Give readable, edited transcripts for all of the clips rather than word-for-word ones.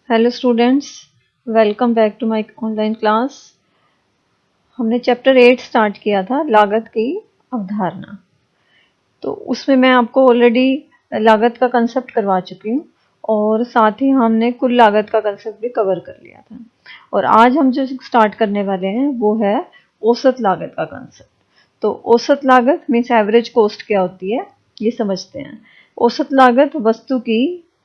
Hello students, welcome back to my online class. हमने chapter 8 start किया था, लागत की अवधारणा। तो उसमें मैं आपको ऑलरेडी लागत का कंसेप्ट करवा चुकी हूँ और साथ ही हमने कुल लागत का कंसेप्ट भी कवर कर लिया था। और आज हम जो स्टार्ट करने वाले हैं वो है औसत लागत का कंसेप्ट। तो औसत लागत मीन्स एवरेज कॉस्ट क्या होती है ये समझते हैं। औसत लागत वस्तु की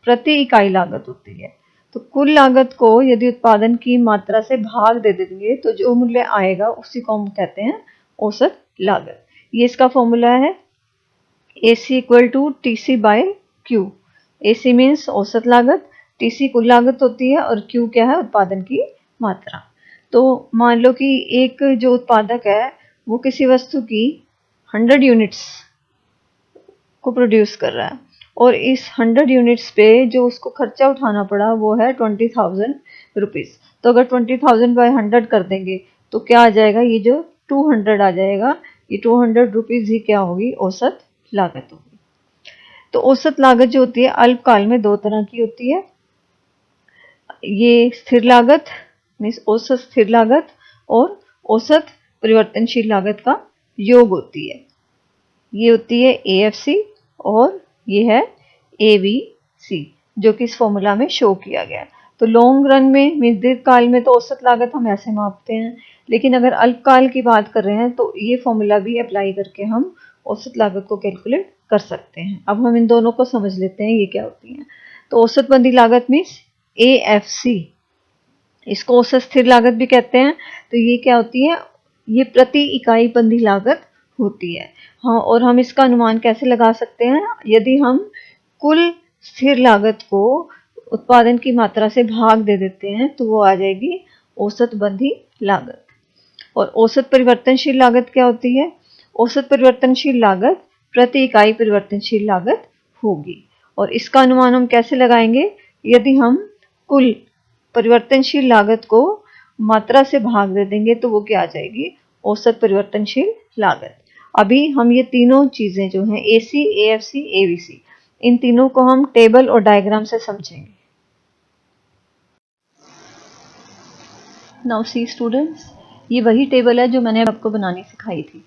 प्रति इकाई लागत होती है। तो कुल लागत को यदि उत्पादन की मात्रा से भाग दे देंगे तो जो मूल्य आएगा उसी को हम कहते हैं औसत लागत। ये इसका फॉर्मूला है AC equal to TC by Q। AC means औसत लागत, TC कुल लागत होती है और Q क्या है, उत्पादन की मात्रा। तो मान लो कि एक जो उत्पादक है वो किसी वस्तु की 100 यूनिट्स को प्रोड्यूस कर रहा है और इस 100 यूनिट्स पे जो उसको खर्चा उठाना पड़ा वो है 20,000 रुपीज़। तो अगर 20,000 बाय 100 कर देंगे तो क्या आ जाएगा, ये जो 200 आ जाएगा। ये 200 रुपीज़ ही क्या होगी, औसत लागत होगी। तो औसत लागत जो होती है अल्पकाल में दो तरह की होती है। ये स्थिर लागत मीन्स औसत स्थिर लागत और औसत परिवर्तनशील लागत का योग होती है। ये होती है AFC और ये है ABC, जो कि इस फॉर्मूला में शो किया गया है। तो लॉन्ग रन में मीन्स दीर्घकाल में तो औसत लागत हम ऐसे मापते हैं, लेकिन अगर अल्पकाल की बात कर रहे हैं तो ये फॉर्मूला भी अप्लाई करके हम औसत लागत को कैलकुलेट कर सकते हैं। अब हम इन दोनों को समझ लेते हैं ये क्या होती है। तो औसत बंदी लागत मीन्स AFC, इसको औसत स्थिर लागत भी कहते हैं। तो ये क्या होती है, ये प्रति इकाई बंदी लागत होती है। हाँ, और हम इसका अनुमान कैसे लगा सकते हैं, यदि हम कुल स्थिर लागत को उत्पादन की मात्रा से भाग दे देते हैं तो वो आ जाएगी औसत बंदी लागत। और औसत परिवर्तनशील लागत क्या होती है, औसत परिवर्तनशील लागत प्रति इकाई परिवर्तनशील लागत होगी। और इसका अनुमान हम कैसे लगाएंगे, यदि हम कुल परिवर्तनशील लागत को मात्रा से भाग दे देंगे तो वो क्या आ जाएगी, औसत परिवर्तनशील लागत। अभी हम ये तीनों चीजें जो हैं AC, AFC, ABC, इन तीनों को हम टेबल और डायग्राम से समझेंगे। नाउ सी स्टूडेंट्स, ये वही टेबल है जो मैंने आपको बनानी सिखाई थी,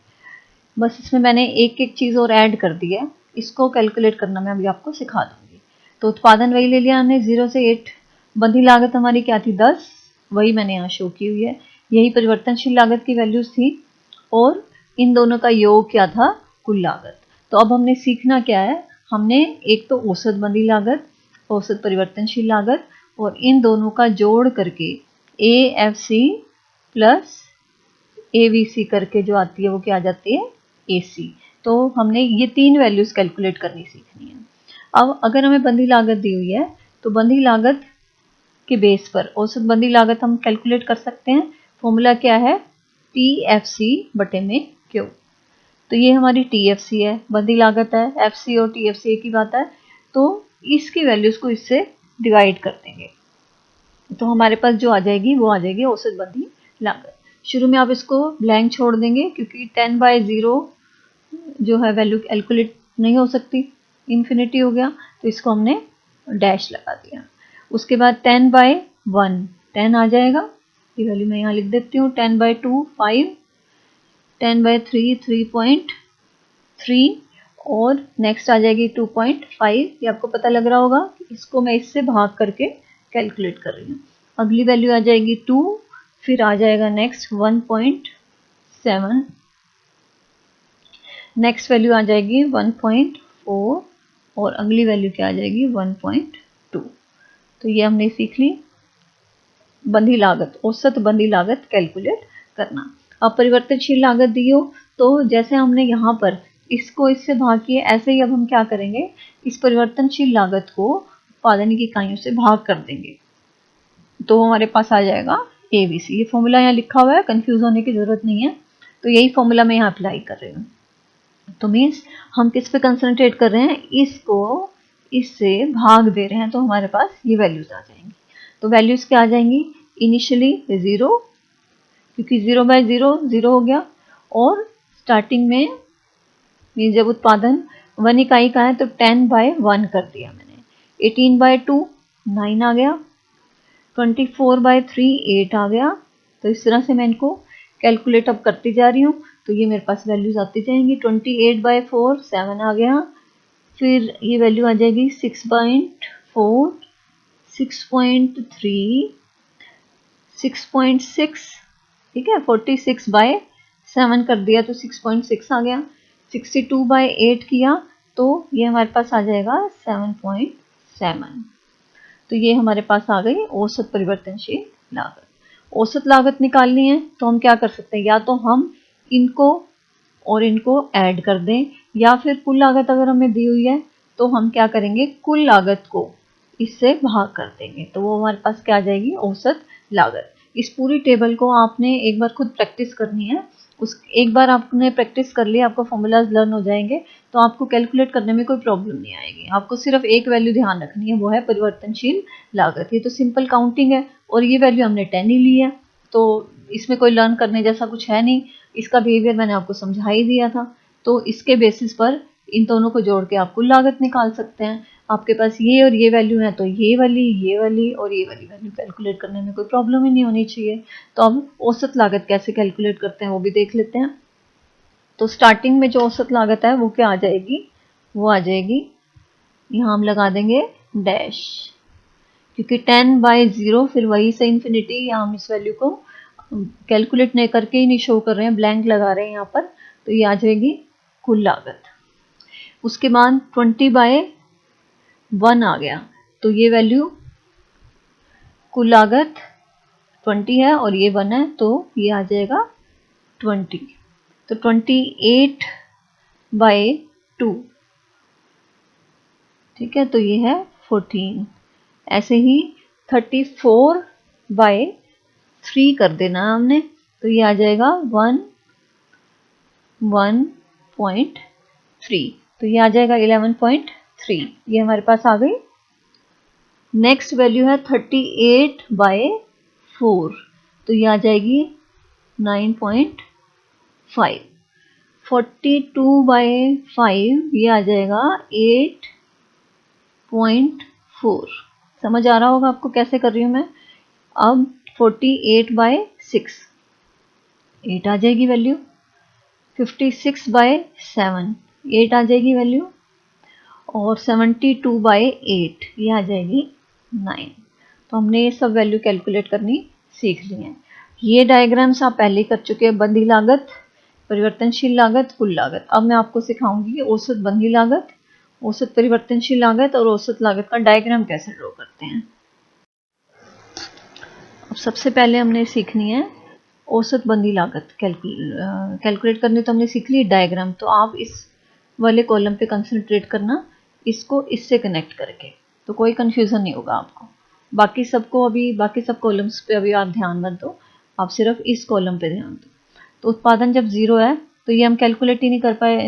बस इसमें मैंने एक एक चीज़ और ऐड कर दी है। इसको कैलकुलेट करना मैं अभी आपको सिखा दूंगी। तो उत्पादन वही ले लिया हमने 0 से 8। बंधी लागत हमारी क्या थी, 10, वही मैंने यहाँ शो की हुई है। यही परिवर्तनशील लागत की वैल्यूज थी और इन दोनों का योग क्या था, कुल लागत। तो अब हमने सीखना क्या है, हमने एक तो औसत बंधी लागत, औसत परिवर्तनशील लागत और इन दोनों का जोड़ करके AFC प्लस ABC करके जो आती है वो क्या आ जाती है, AC। तो हमने ये तीन वैल्यूज कैलकुलेट करनी सीखनी है। अब अगर हमें बंधी लागत दी हुई है तो बंधी लागत के बेस पर औसत बंधी लागत हम कैलकुलेट कर सकते हैं। फॉर्मूला क्या है, TFC बटे में Q। तो ये हमारी TFC है, बंधी लागत है। FC और TFC एक ही बात है, तो इसकी वैल्यूज को इससे डिवाइड कर देंगे तो हमारे पास जो आ जाएगी वो आ जाएगी औसत बंधी लागत। शुरू में आप इसको ब्लैंक छोड़ देंगे क्योंकि 10/0 जो है वैल्यू कैलकुलेट नहीं हो सकती, इन्फिनिटी हो गया, तो इसको हमने डैश लगा दिया। उसके बाद 10/1 10 आ जाएगा, ये वैल्यू मैं यहाँ लिख देती हूँ। 10/2 5, 10/3 3.3 और नेक्स्ट आ जाएगी 2.5। ये आपको पता लग रहा होगा कि इसको मैं इससे भाग करके कैलकुलेट कर रही हूँ। अगली वैल्यू आ जाएगी 2, फिर आ जाएगा नेक्स्ट 1.7, नेक्स्ट वैल्यू आ जाएगी 1.4 और अगली वैल्यू क्या आ जाएगी 1.2। तो ये हमने सीख ली बंधी लागत, औसत बंधी लागत कैलकुलेट करना। अब परिवर्तनशील लागत दी हो तो जैसे हमने यहाँ पर इसको इससे भाग किए, ऐसे ही अब हम क्या करेंगे, इस परिवर्तनशील लागत को उत्पादन की इकाइयों से भाग कर देंगे तो हमारे पास आ जाएगा ABC। ये फॉर्मूला यहाँ लिखा हुआ है, कंफ्यूज होने की जरूरत नहीं है। तो यही फॉर्मूला मैं यहाँ अप्लाई कर रही हूँ। तो मीन्स हम किस पे कंसंट्रेट कर रहे हैं, इसको इससे भाग दे रहे हैं तो हमारे पास ये वैल्यूज आ जाएंगी। तो वैल्यूज क्या आ जाएंगी, इनिशियली 0 क्योंकि 0/0 0 हो गया, और स्टार्टिंग में मीन्स जब उत्पादन 1 इकाई का है तो 10/1 कर दिया मैंने। 18/2 9 आ गया, 24/3 8 आ गया। तो इस तरह से मैं इनको कैलकुलेट अब करती जा रही हूँ, तो ये मेरे पास वैल्यूज आती जाएंगी। 28/4 7 आ गया, फिर ये वैल्यू आ जाएगी 6.4, 6.3, 6.6, ठीक है। 46/7 कर दिया तो 6.6 आ गया। 62/8 किया तो ये हमारे पास आ जाएगा 7.7। तो ये हमारे पास आ गई औसत परिवर्तनशील लागत। औसत लागत निकालनी है तो हम क्या कर सकते हैं, या तो हम इनको और इनको ऐड कर दें, या फिर कुल लागत अगर हमें दी हुई है तो हम क्या करेंगे, कुल लागत को इससे भाग कर देंगे, तो वो हमारे पास क्या आ जाएगी, औसत लागत। इस पूरी टेबल को आपने एक बार खुद प्रैक्टिस करनी है। एक बार आपने प्रैक्टिस कर लिया, आपको फॉर्मूलाज लर्न हो जाएंगे, तो आपको कैलकुलेट करने में कोई प्रॉब्लम नहीं आएगी। आपको सिर्फ एक वैल्यू ध्यान रखनी है, वो है परिवर्तनशील लागत। ये तो सिंपल काउंटिंग है और ये वैल्यू हमने 10 ही ली है, तो इसमें कोई लर्न करने जैसा कुछ है नहीं। इसका बिहेवियर मैंने आपको समझा ही दिया था, तो इसके बेसिस पर इन दोनों को जोड़ के आप कुल लागत निकाल सकते हैं। आपके पास ये और ये वैल्यू है तो ये वाली और ये वाली वैल्यू कैलकुलेट करने में कोई प्रॉब्लम ही नहीं होनी चाहिए। तो अब औसत लागत कैसे कैलकुलेट करते हैं वो भी देख लेते हैं। तो स्टार्टिंग में जो औसत लागत है वो क्या आ जाएगी, वो आ जाएगी, यहाँ हम लगा देंगे डैश, क्योंकि 10/0 फिर वही से इन्फिनिटी, या हम इस वैल्यू को कैलकुलेट नहीं करके ही नहीं शो कर रहे हैं, ब्लैंक लगा रहे हैं यहाँ पर, तो ये आ जाएगी कुल लागत। उसके बाद 20/1 आ गया, तो ये वैल्यू कुल लागत 20 है और ये 1 है, तो ये आ जाएगा 20। तो 28/2, ठीक है, तो ये है 14। ऐसे ही 34/3 कर देना हमने, तो ये आ जाएगा 1.3, तो ये आ जाएगा 11.3। ये हमारे पास आ गई। नेक्स्ट वैल्यू है 38/4, तो ये आ जाएगी 9.5। 42/5 ये आ जाएगा 8.4। समझ आ रहा होगा आपको कैसे कर रही हूँ मैं। अब 48/6 8 आ जाएगी वैल्यू। 56/7 8 आ जाएगी वैल्यू, और 72/8 ये आ जाएगी 9। तो हमने ये सब वैल्यू कैलकुलेट करनी सीख ली है। ये डायग्राम्स आप पहले कर चुके हैं, बंधी लागत, परिवर्तनशील लागत, कुल लागत। अब मैं आपको सिखाऊंगी औसत बंधी लागत, औसत परिवर्तनशील लागत और औसत लागत का डायग्राम कैसे ड्रॉ करते हैं। अब सबसे पहले हमने सीखनी है औसत बंधी लागत कैलकुलेट करनी, तो हमने सीख ली डायग्राम। तो आप इस वाले कॉलम पे कंसंट्रेट करना, इसको इससे कनेक्ट करके, तो कोई कंफ्यूजन नहीं होगा आपको। बाकी सब कॉलम्स पे अभी आप ध्यान मत दो, आप सिर्फ इस कॉलम पे ध्यान दो। तो उत्पादन जब 0 है तो ये हम कैलकुलेट ही नहीं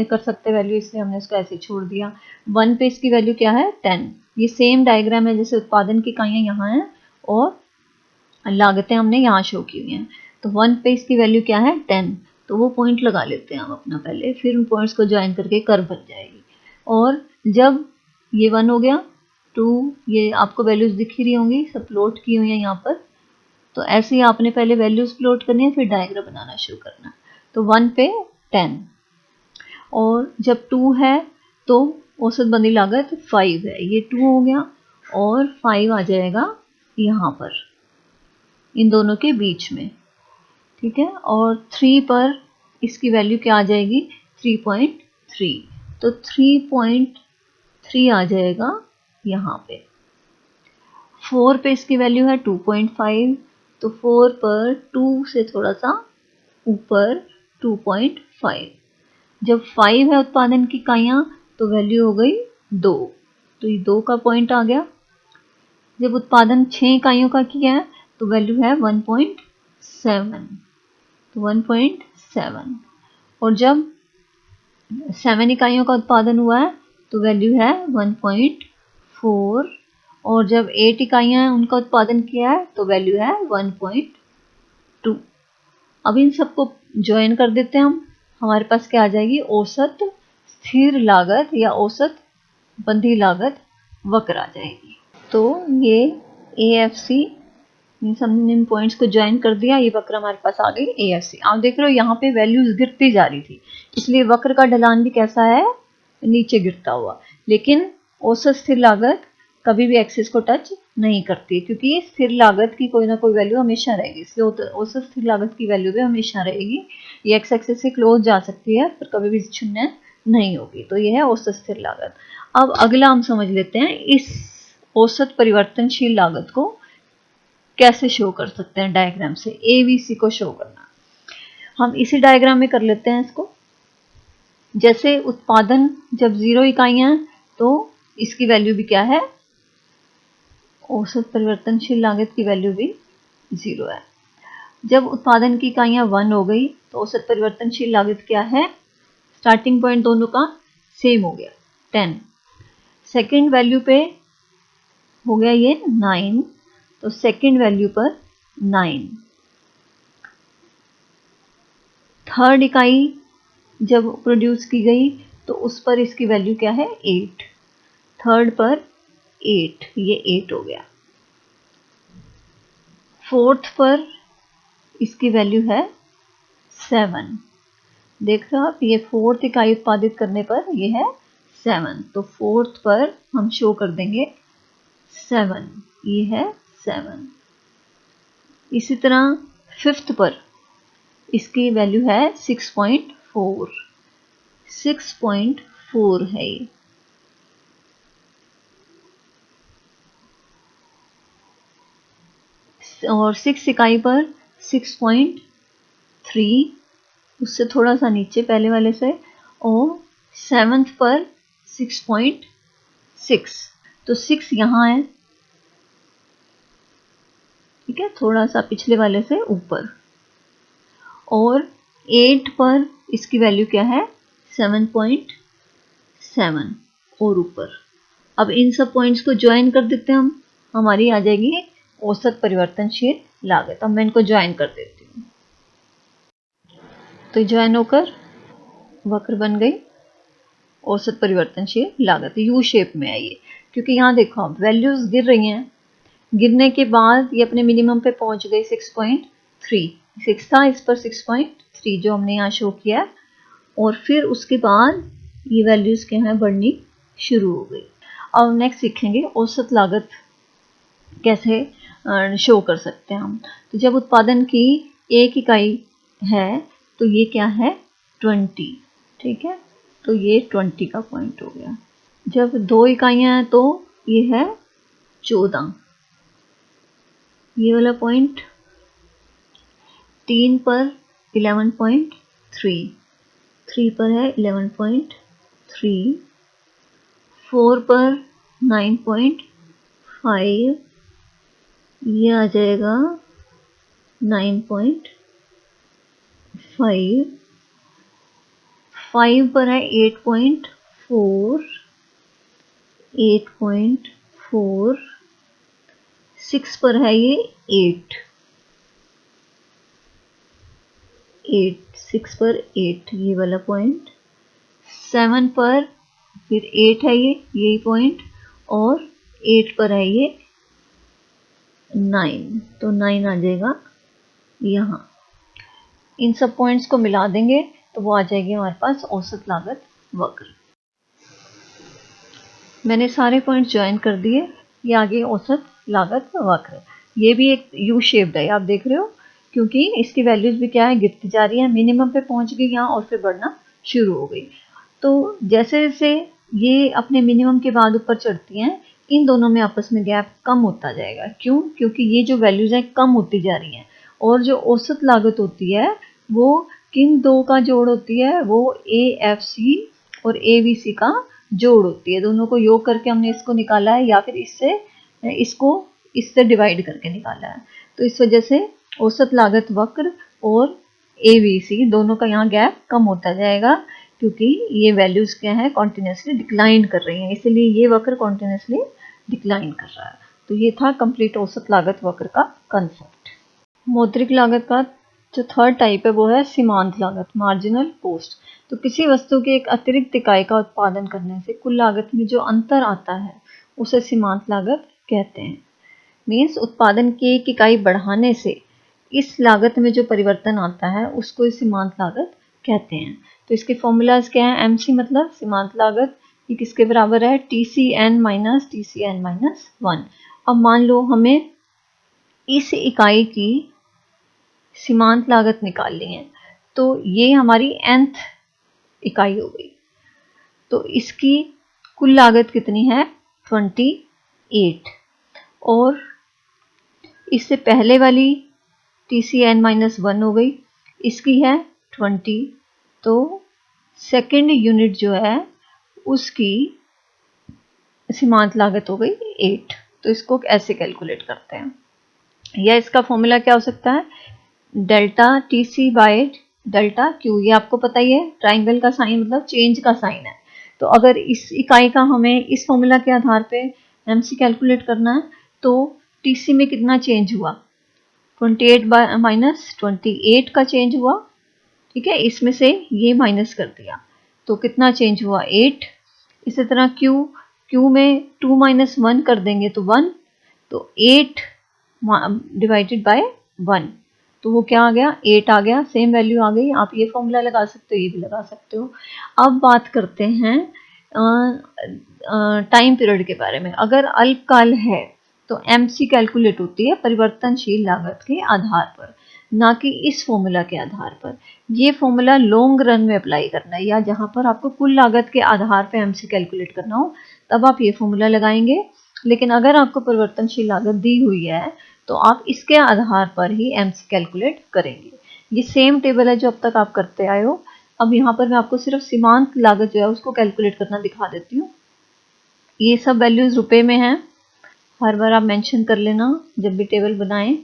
कर सकते वैल्यू, इसलिए हमने इसको ऐसे छोड़ दिया। 1 पे इसकी वैल्यू क्या है, 10। ये सेम डायग्राम है जैसे उत्पादन की इकाइयाँ यहाँ हैं और लागतें हमने यहाँ शो की हुई हैं। तो 1 पे इसकी वैल्यू क्या है, 10, तो वो पॉइंट लगा लेते हैं हम अपना पहले, फिर उन पॉइंट्स को ज्वाइन करके कर्व बन जाएगी। और जब ये 1 हो गया, 2, ये आपको वैल्यूज दिख ही रही होंगी, सब प्लॉट की हुई हैं यहाँ पर। तो ऐसे ही आपने पहले वैल्यूज प्लॉट करनी है, फिर डायग्राम बनाना शुरू करना। तो 1 पे 10, और जब 2 है तो औसत बंधी लागत 5 है, ये 2 हो गया और 5 आ जाएगा यहाँ पर इन दोनों के बीच में, ठीक है। और 3 पर इसकी वैल्यू क्या आ जाएगी, 3.3, तो 3.3 आ जाएगा यहाँ पे। 4 पे इसकी वैल्यू है 2.5, तो 4 पर 2 से थोड़ा सा ऊपर 2.5। जब 5 है उत्पादन की इकाइयाँ तो वैल्यू हो गई 2, तो ये 2 का पॉइंट आ गया। जब उत्पादन 6 इकाइयों का किया है तो वैल्यू है 1.7, तो 1.7। और जब 7 इकाइयों का उत्पादन हुआ है तो वैल्यू है 1.4, और जब 8 इकाइयाँ हैं उनका उत्पादन किया है तो वैल्यू है 1.2। अब इन सबको ज्वाइन कर देते हैं हम, हमारे पास क्या आ जाएगी, औसत स्थिर लागत या औसत बंधी लागत वक्र आ जाएगी। तो ये AFC मीन्स हमने इन पॉइंट्स को ज्वाइन कर दिया, ये वक्र हमारे पास आ गई AFC। आप देख रहे हो यहाँ पे वैल्यूज गिरती जा रही थी, इसलिए वक्र का ढलान भी कैसा है, नीचे गिरता हुआ। लेकिन औसत स्थिर लागत कभी भी एक्सिस को टच नहीं करती, क्योंकि स्थिर लागत की कोई ना कोई वैल्यू हमेशा रहेगी, इसलिए औसत स्थिर लागत की वैल्यू भी हमेशा रहेगी। ये एक्स एक्सिस से क्लोज जा सकती है पर कभी भी शून्य नहीं होगी। तो ये है औसत स्थिर लागत। अब अगला हम समझ लेते हैं इस औसत परिवर्तनशील लागत को कैसे शो कर सकते हैं डायग्राम से। AVC को शो करना, हम इसी डायग्राम में कर लेते हैं इसको। जैसे उत्पादन जब 0 इकाइयां तो इसकी वैल्यू भी क्या है, औसत परिवर्तनशील लागत की वैल्यू भी 0 है। जब उत्पादन की इकाइयां 1 हो गई तो औसत परिवर्तनशील लागत क्या है, स्टार्टिंग पॉइंट दोनों का सेम हो गया 10। सेकेंड वैल्यू पे हो गया ये 9, तो सेकेंड वैल्यू पर 9। थर्ड इकाई जब प्रोड्यूस की गई तो उस पर इसकी वैल्यू क्या है, 8। थर्ड पर 8, ये 8 हो गया। फोर्थ पर इसकी वैल्यू है 7। देख रहे हो आप, ये फोर्थ इकाई उत्पादित करने पर ये है 7, तो फोर्थ पर हम शो कर देंगे 7, ये है 7। इसी तरह फिफ्थ पर इसकी वैल्यू है 6.4, 6.4 है ये। और 6 इकाई पर 6.3, उससे थोड़ा सा नीचे पहले वाले से। और सेवंथ पर 6.6, तो 6 यहाँ है, ठीक है, थोड़ा सा पिछले वाले से ऊपर। और 8 पर इसकी वैल्यू क्या है, 7.7 और ऊपर। अब इन सब पॉइंट्स को ज्वाइन कर देते हैं हम, हमारी आ जाएगी औसत परिवर्तनशील लागत। अब मैं इनको ज्वाइन कर देती हूँ, तो ज्वाइन होकर वक्र बन गई औसत परिवर्तनशील लागत, यू शेप में है ये। क्योंकि यहाँ देखो आप वैल्यूज गिर रही हैं, गिरने के बाद ये अपने मिनिमम पे पहुंच गई 6.3, 6 था, इस पर 6.3 जो हमने यहाँ शो किया। और फिर उसके बाद ये वैल्यूज क्या है, बढ़नी शुरू हो गई। अब नेक्स्ट सीखेंगे औसत लागत कैसे शो कर सकते हैं हम। तो जब उत्पादन की 1 इकाई है तो ये क्या है, 20, ठीक है, तो ये 20 का पॉइंट हो गया। जब 2 इकाइयां हैं तो ये है 14, ये वाला पॉइंट। 3 पर 11.3, 3 पर है 11.3। 4 पर 9.5, ये आ जाएगा 9.5। 5 पर है 8.4, 8.4। 6 पर है ये 8, 6 पर 8, ये वाला पॉइंट। 7 पर फिर 8 है ये, यही पॉइंट। और 8 पर है ये 9, तो 9 आ जाएगा यहाँ। इन सब पॉइंट्स को मिला देंगे तो वो आ जाएगी हमारे पास औसत लागत वक्र। मैंने सारे पॉइंट्स ज्वाइन कर दिए, ये आ गई औसत लागत वक्र। ये भी एक यू शेप्ड है, आप देख रहे हो, क्योंकि इसकी वैल्यूज भी क्या है, गिरती जा रही है, मिनिमम पे पहुंच गई यहाँ और फिर बढ़ना शुरू हो गई। तो जैसे जैसे ये अपने मिनिमम के बाद ऊपर चढ़ती हैं, इन दोनों में आपस में गैप कम होता जाएगा। क्यों, क्योंकि ये जो वैल्यूज हैं कम होती जा रही हैं, और जो औसत लागत होती है वो किन दो का जोड़ होती है, वो AFC और AVC का जोड़ होती है। दोनों को योग करके हमने इसको निकाला है, या फिर इससे डिवाइड करके निकाला है। तो इस वजह से औसत लागत वक्र और AVC दोनों का यहाँ गैप कम होता जाएगा, क्योंकि ये वैल्यूज क्या है, कॉन्टिन्यूसली डिक्लाइन कर रही हैं, इसलिए ये वक्र कॉन्टिन्यूसली डिक्लाइन कर रहा है। तो ये था कंप्लीट औसत लागत वक्र का कंसेप्ट। मौद्रिक लागत का जो थर्ड टाइप है वो है सीमांत लागत, मार्जिनल कॉस्ट। तो किसी वस्तु की एक अतिरिक्त इकाई का उत्पादन करने से कुल लागत में जो अंतर आता है उसे सीमांत लागत कहते हैं। मीन्स उत्पादन की एक इकाई बढ़ाने से इस लागत में जो परिवर्तन आता है उसको सीमांत लागत कहते हैं। तो इसके फॉर्मूलाज क्या है? MC मतलब सीमांत लागत, ये किसके बराबर है? TCN minus TCN minus 1। अब मान लो हमें इस इकाई की सीमांत लागत निकालनी है, तो ये हमारी nth इकाई हो गई। तो इसकी कुल लागत कितनी है? 28। और इससे पहले वाली TCN माइनस 1 हो गई, इसकी है 20। तो सेकंड यूनिट जो है उसकी सीमांत लागत हो गई 8। तो इसको ऐसे कैलकुलेट करते हैं, या इसका फॉर्मूला क्या हो सकता है? Delta TC by delta Q। ये आपको पता ही है, ट्राइंगल का साइन मतलब चेंज का साइन है। तो अगर इस इकाई का हमें इस फॉर्मूला के आधार पे MC कैलकुलेट करना है, तो TC में कितना चेंज हुआ? 28 माइनस 28 का चेंज हुआ, ठीक है। इसमें से ये माइनस कर दिया तो कितना चेंज हुआ? 8। इसी तरह Q में 2 माइनस 1 कर देंगे तो 1, तो 8 डिवाइडेड बाय 1, तो वो क्या आ गया? 8 आ गया। सेम वैल्यू आ गई। आप ये फॉर्मूला लगा सकते हो, ये भी लगा सकते हो। अब बात करते हैं टाइम पीरियड के बारे में। अगर अल्पकाल है तो MC कैलकुलेट होती है परिवर्तनशील लागत के आधार पर, ना कि इस फॉर्मूला के आधार पर। ये फॉर्मूला लॉन्ग रन में अप्लाई करना है, या जहां पर आपको कुल लागत के आधार पर MC कैलकुलेट करना हो तब आप ये फॉर्मूला लगाएंगे। लेकिन अगर आपको परिवर्तनशील लागत दी हुई है तो आप इसके आधार पर ही MC कैलकुलेट करेंगे। ये सेम टेबल है जो अब तक आप करते आए हो। अब यहाँ पर मैं आपको सिर्फ सीमांत लागत जो है उसको कैलकुलेट करना दिखा देती हूँ। ये सब वैल्यूज रुपए में है, हर बार आप मेंशन कर लेना जब भी टेबल बनाएं,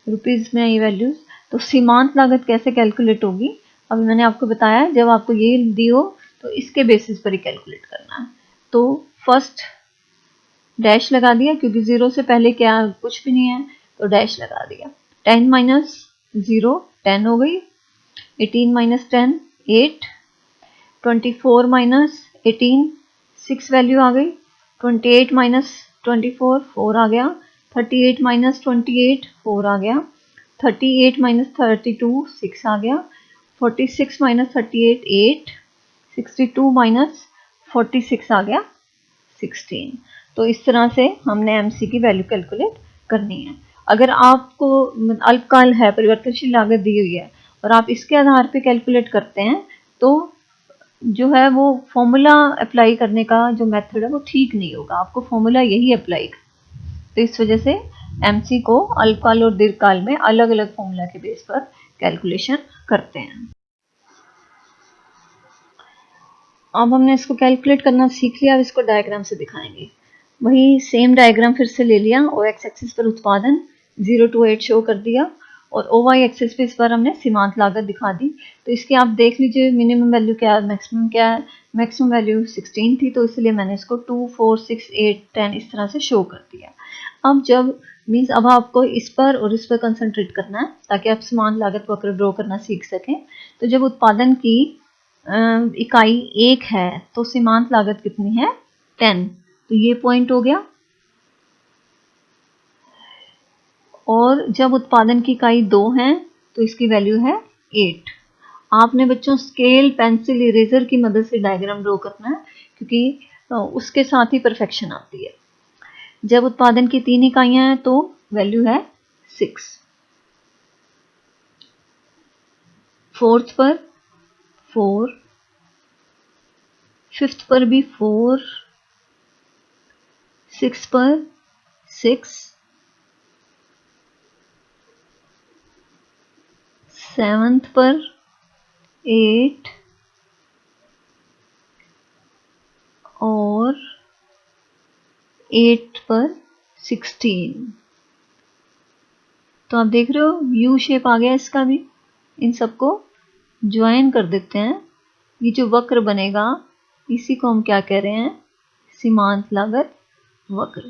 रुपीज में ये वैल्यूज। तो सीमांत लागत कैसे कैलकुलेट होगी? अभी मैंने आपको बताया, जब आपको ये दी हो तो इसके बेसिस पर ही कैलकुलेट करना है। तो फर्स्ट डैश लगा दिया, क्योंकि 0 से पहले क्या कुछ भी नहीं है, तो डैश लगा दिया। 10 माइनस 0 10 हो गई, 18 माइनस 10 8, 24 माइनस 18 6 वैल्यू आ गई, 28 माइनस 24 4 आ गया, 38 माइनस 28 4 आ गया, 38 माइनस 32 6 आ गया, 46 माइनस 38 8, 62 माइनस 46 आ गया 16। तो इस तरह से हमने MC की वैल्यू कैलकुलेट करनी है। अगर आपको अल्पकाल है, परिवर्तनशील लागत दी हुई है और आप इसके आधार पे कैलकुलेट करते हैं, तो जो है वो फॉर्मूला अप्लाई करने का जो मेथड है वो ठीक नहीं होगा। आपको फॉर्मूला यही अप्लाई करना। तो इस वजह से MC को अल्पकाल और दीर्घकाल में अलग अलग फॉर्मूला के बेस पर कैलकुलेशन करते हैं। अब हमने इसको कैलकुलेट करना सीख लिया, अब इसको डायग्राम से दिखाएंगे। वही सेम डायग्राम फिर से ले लिया। OX एक्सिस पर उत्पादन 0 to 8 शो कर दिया, और OY एक्सिस पे इस बार हमने सीमांत लागत दिखा दी। तो इसके आप देख लीजिए मिनिमम वैल्यू क्या है, मैक्सिमम क्या है। मैक्सिमम वैल्यू 16 थी, तो इसलिए मैंने इसको 2 4 6 8 10 इस तरह से शो कर दिया। अब जब मीन्स अब आपको इस पर और इस पर कंसंट्रेट करना है ताकि आप सीमांत लागत वक्र ड्रॉ करना सीख सकें। तो जब उत्पादन की इकाई 1 है तो सीमांत लागत कितनी है? 10। तो ये पॉइंट हो गया। और जब उत्पादन की इकाई 2 है तो इसकी वैल्यू है 8। आपने बच्चों स्केल, पेंसिल, इरेजर की मदद से डायग्राम ड्रॉ करना है, क्योंकि उसके साथ ही परफेक्शन आती है। जब उत्पादन की 3 इकाइयां हैं तो वैल्यू है 6। फोर्थ पर 4, फिफ्थ पर भी 4, 6 पर 6, 7th पर 8 और 8 पर 16। तो आप देख रहे हो यू शेप आ गया इसका भी। इन सबको ज्वाइन कर देते हैं। ये जो वक्र बनेगा इसी को हम क्या कह रहे हैं? सीमांत लागत वक्र।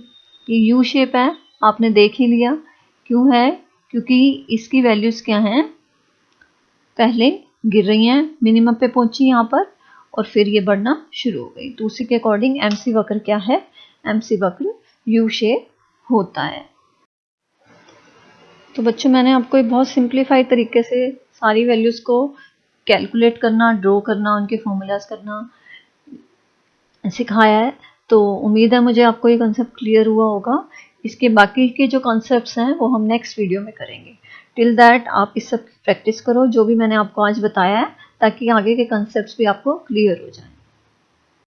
ये यू शेप है, आपने देख ही लिया। क्यों है? क्योंकि इसकी वैल्यूज क्या हैं? पहले गिर रही हैं, मिनिमम पे पहुंची यहाँ पर, और फिर ये बढ़ना शुरू हो गई। तो उसी के अकॉर्डिंग MC वक्र क्या है? MC वक्र यू शेप होता है। तो बच्चों मैंने आपको एक बहुत सिंप्लीफाइड तरीके से सारी वैल्यूज़ को कैलकुलेट करना, ड्रॉ करना, उनके फॉर्मूलाज करना सिखाया है। तो उम्मीद है मुझे आपको ये कंसेप्ट क्लियर हुआ होगा। इसके बाकी के जो कॉन्सेप्ट्स हैं वो हम नेक्स्ट वीडियो में करेंगे। टिल दैट आप इस सब प्रैक्टिस करो जो भी मैंने आपको आज बताया है, ताकि आगे के कॉन्सेप्ट्स भी आपको क्लियर हो जाए।